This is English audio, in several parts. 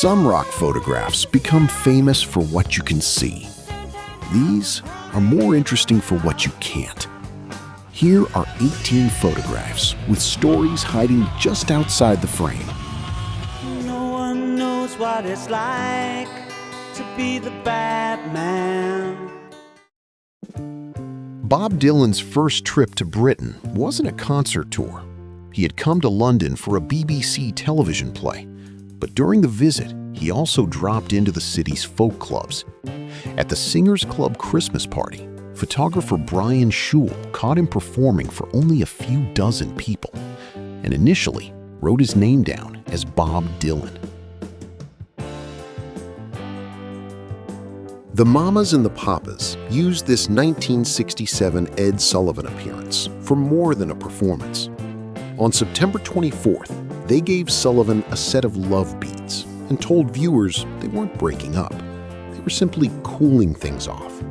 Some rock photographs become famous for what you can see. These are more interesting for what you can't. Here are 18 photographs with stories hiding just outside the frame. No one knows what it's like to be the bad man. Bob Dylan's first trip to Britain wasn't a concert tour. He had come to London for a BBC television play, but during the visit, he also dropped into the city's folk clubs. At the Singers Club Christmas party, photographer Brian Schul caught him performing for only a few dozen people, and initially wrote his name down as Bob Dylan. The Mamas and the Papas used this 1967 Ed Sullivan appearance for more than a performance. On September 24th, they gave Sullivan a set of love beads and told viewers they weren't breaking up. They were simply cooling things off.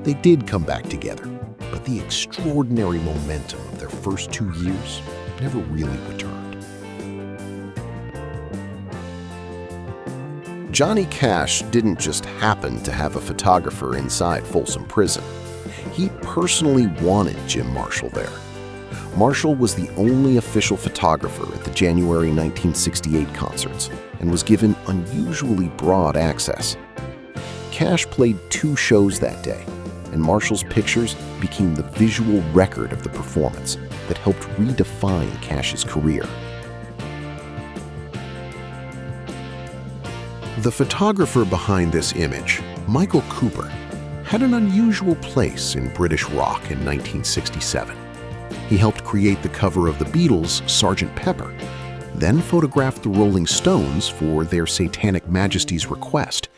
They did come back together, but the extraordinary momentum of their first 2 years never really returned. Johnny Cash didn't just happen to have a photographer inside Folsom Prison. He personally wanted Jim Marshall there. Marshall was the only official photographer at the January 1968 concerts and was given unusually broad access. Cash played 2 shows that day, and Marshall's pictures became the visual record of the performance that helped redefine Cash's career. The photographer behind this image, Michael Cooper, had an unusual place in British rock in 1967. He helped create the cover of the Beatles' Sgt. Pepper, then photographed the Rolling Stones for their Satanic Majesty's Request,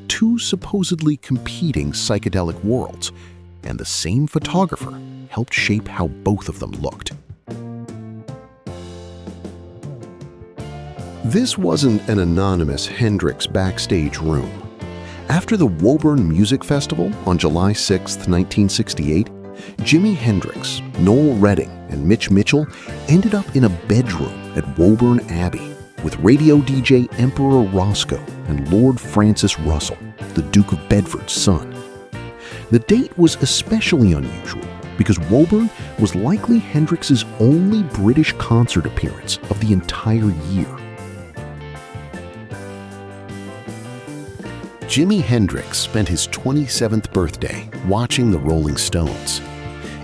2 supposedly competing psychedelic worlds, and the same photographer helped shape how both of them looked. This wasn't an anonymous Hendrix backstage room. After the Woburn Music Festival on July 6, 1968, Jimi Hendrix, Noel Redding, and Mitch Mitchell ended up in a bedroom at Woburn Abbey with radio DJ Emperor Roscoe and Lord Francis Russell, the Duke of Bedford's son. The date was especially unusual because Woburn was likely Hendrix's only British concert appearance of the entire year. Jimi Hendrix spent his 27th birthday watching the Rolling Stones.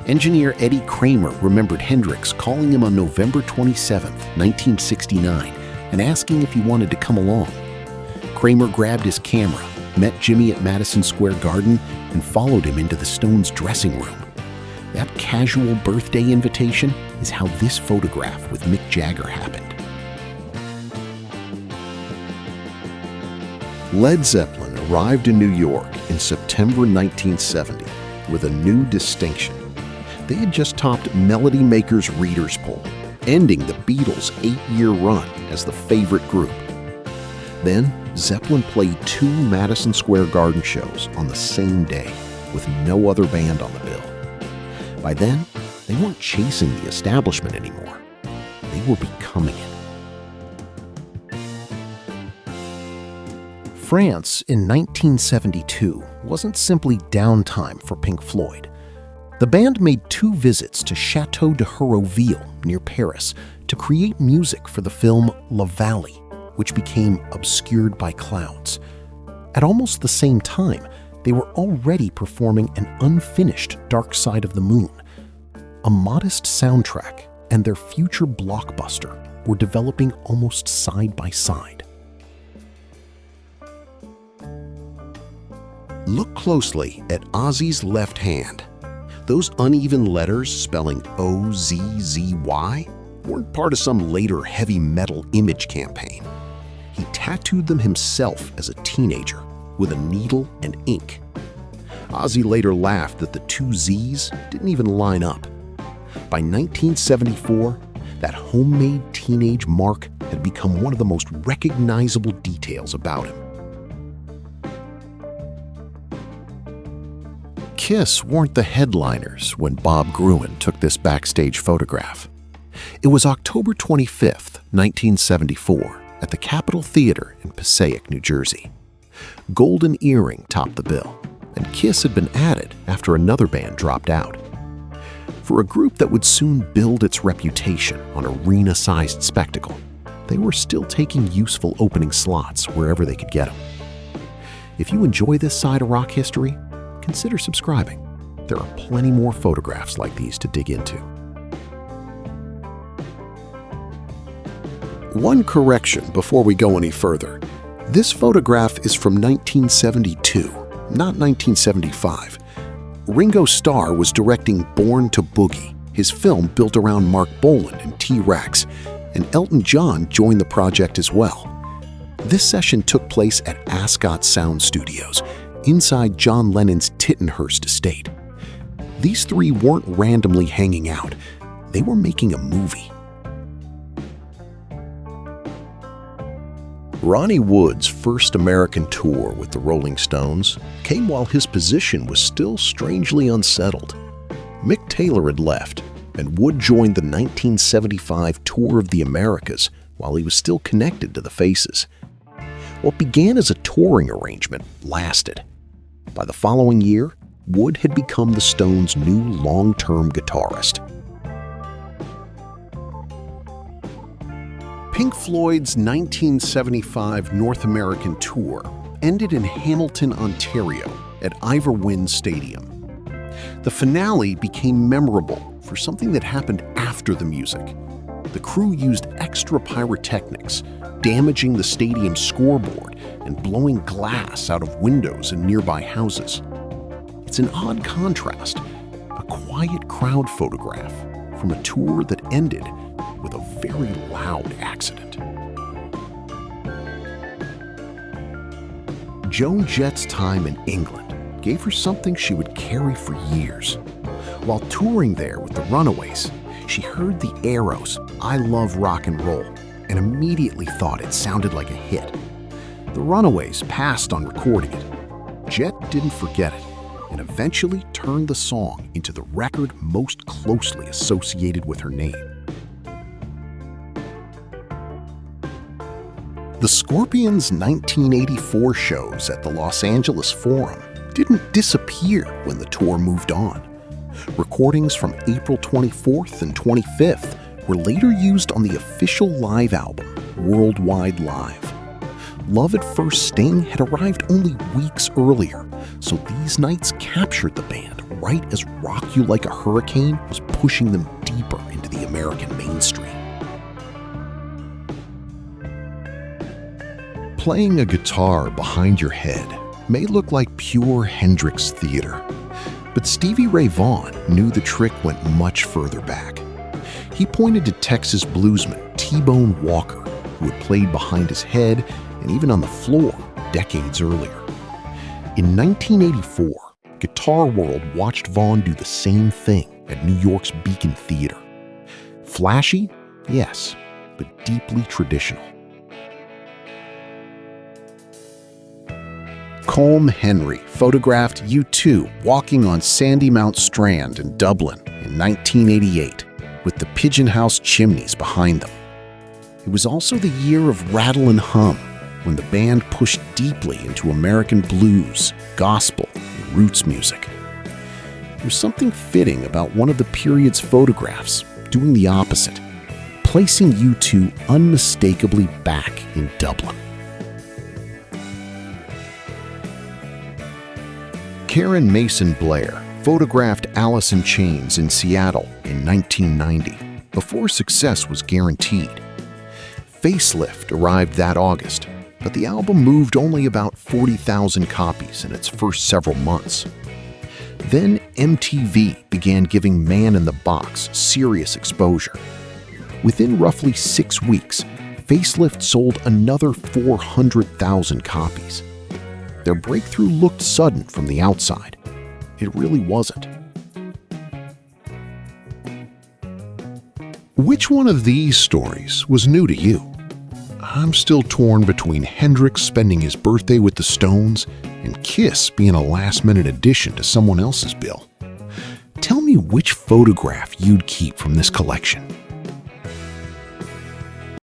Engineer Eddie Kramer remembered Hendrix calling him on November 27, 1969, and asking if he wanted to come along. Kramer grabbed his camera, met Jimi at Madison Square Garden, and followed him into the Stones' dressing room. That casual birthday invitation is how this photograph with Mick Jagger happened. Led Zeppelin arrived in New York in September 1970 with a new distinction. They had just topped Melody Maker's Readers' Poll, ending the Beatles' 8-year run as the favorite group. Then, Zeppelin played 2 Madison Square Garden shows on the same day, with no other band on the bill. By then, they weren't chasing the establishment anymore. They were becoming it. France in 1972 wasn't simply downtime for Pink Floyd. The band made 2 visits to Château de Hérouville near Paris to create music for the film La Valley, which became obscured by clouds. At almost the same time, they were already performing an unfinished Dark Side of the Moon. A modest soundtrack and their future blockbuster were developing almost side by side. Look closely at Ozzy's left hand. Those uneven letters spelling O-Z-Z-Y weren't part of some later heavy metal image campaign. He tattooed them himself as a teenager with a needle and ink. Ozzy later laughed that the 2 Z's didn't even line up. By 1974, that homemade teenage mark had become one of the most recognizable details about him. Kiss weren't the headliners when Bob Gruen took this backstage photograph. It was October 25th, 1974, at the Capitol Theater in Passaic, New Jersey. Golden Earring topped the bill, and Kiss had been added after another band dropped out. For a group that would soon build its reputation on arena-sized spectacle, they were still taking useful opening slots wherever they could get them. If you enjoy this side of rock history, consider subscribing. There are plenty more photographs like these to dig into. One correction before we go any further. This photograph is from 1972, not 1975. Ringo Starr was directing Born to Boogie, his film built around Mark Bolan and T-Rex, and Elton John joined the project as well. This session took place at Ascot Sound Studios, inside John Lennon's Tittenhurst estate. These three weren't randomly hanging out. They were making a movie. Ronnie Wood's first American tour with the Rolling Stones came while his position was still strangely unsettled. Mick Taylor had left, and Wood joined the 1975 Tour of the Americas while he was still connected to the Faces. What began as a touring arrangement lasted. By the following year, Wood had become the Stones' new long-term guitarist. Pink Floyd's 1975 North American tour ended in Hamilton, Ontario at Ivor Wynne Stadium. The finale became memorable for something that happened after the music. The crew used extra pyrotechnics, damaging the stadium's scoreboard and blowing glass out of windows in nearby houses. It's an odd contrast, a quiet crowd photograph from a tour that ended with a very loud accident. Joan Jett's time in England gave her something she would carry for years. While touring there with the Runaways, she heard the Arrows' "I Love Rock and Roll" and immediately thought it sounded like a hit. The Runaways passed on recording it. Jett didn't forget it and eventually turned the song into the record most closely associated with her name. The Scorpions' 1984 shows at the Los Angeles Forum didn't disappear when the tour moved on. Recordings from April 24th and 25th were later used on the official live album, Worldwide Live. Love at First Sting had arrived only weeks earlier, so these nights captured the band right as Rock You Like a Hurricane was pushing them deeper into the American mainstream. Playing a guitar behind your head may look like pure Hendrix theater, but Stevie Ray Vaughan knew the trick went much further back. He pointed to Texas bluesman T-Bone Walker, who had played behind his head and even on the floor decades earlier. In 1984, Guitar World watched Vaughan do the same thing at New York's Beacon Theater. Flashy? Yes, but deeply traditional. Colm Henry photographed U2 walking on Sandy Mount Strand in Dublin in 1988 with the Pigeon House chimneys behind them. It was also the year of Rattle and Hum, when the band pushed deeply into American blues, gospel, and roots music. There's something fitting about one of the period's photographs doing the opposite, placing U2 unmistakably back in Dublin. Karen Mason Blair photographed Alice in Chains in Seattle in 1990, before success was guaranteed. Facelift arrived that August, but the album moved only about 40,000 copies in its first several months. Then MTV began giving Man in the Box serious exposure. Within roughly 6 weeks, Facelift sold another 400,000 copies. Their breakthrough looked sudden from the outside. It really wasn't. Which one of these stories was new to you? I'm still torn between Hendrix spending his birthday with the Stones and Kiss being a last-minute addition to someone else's bill. Tell me which photograph you'd keep from this collection.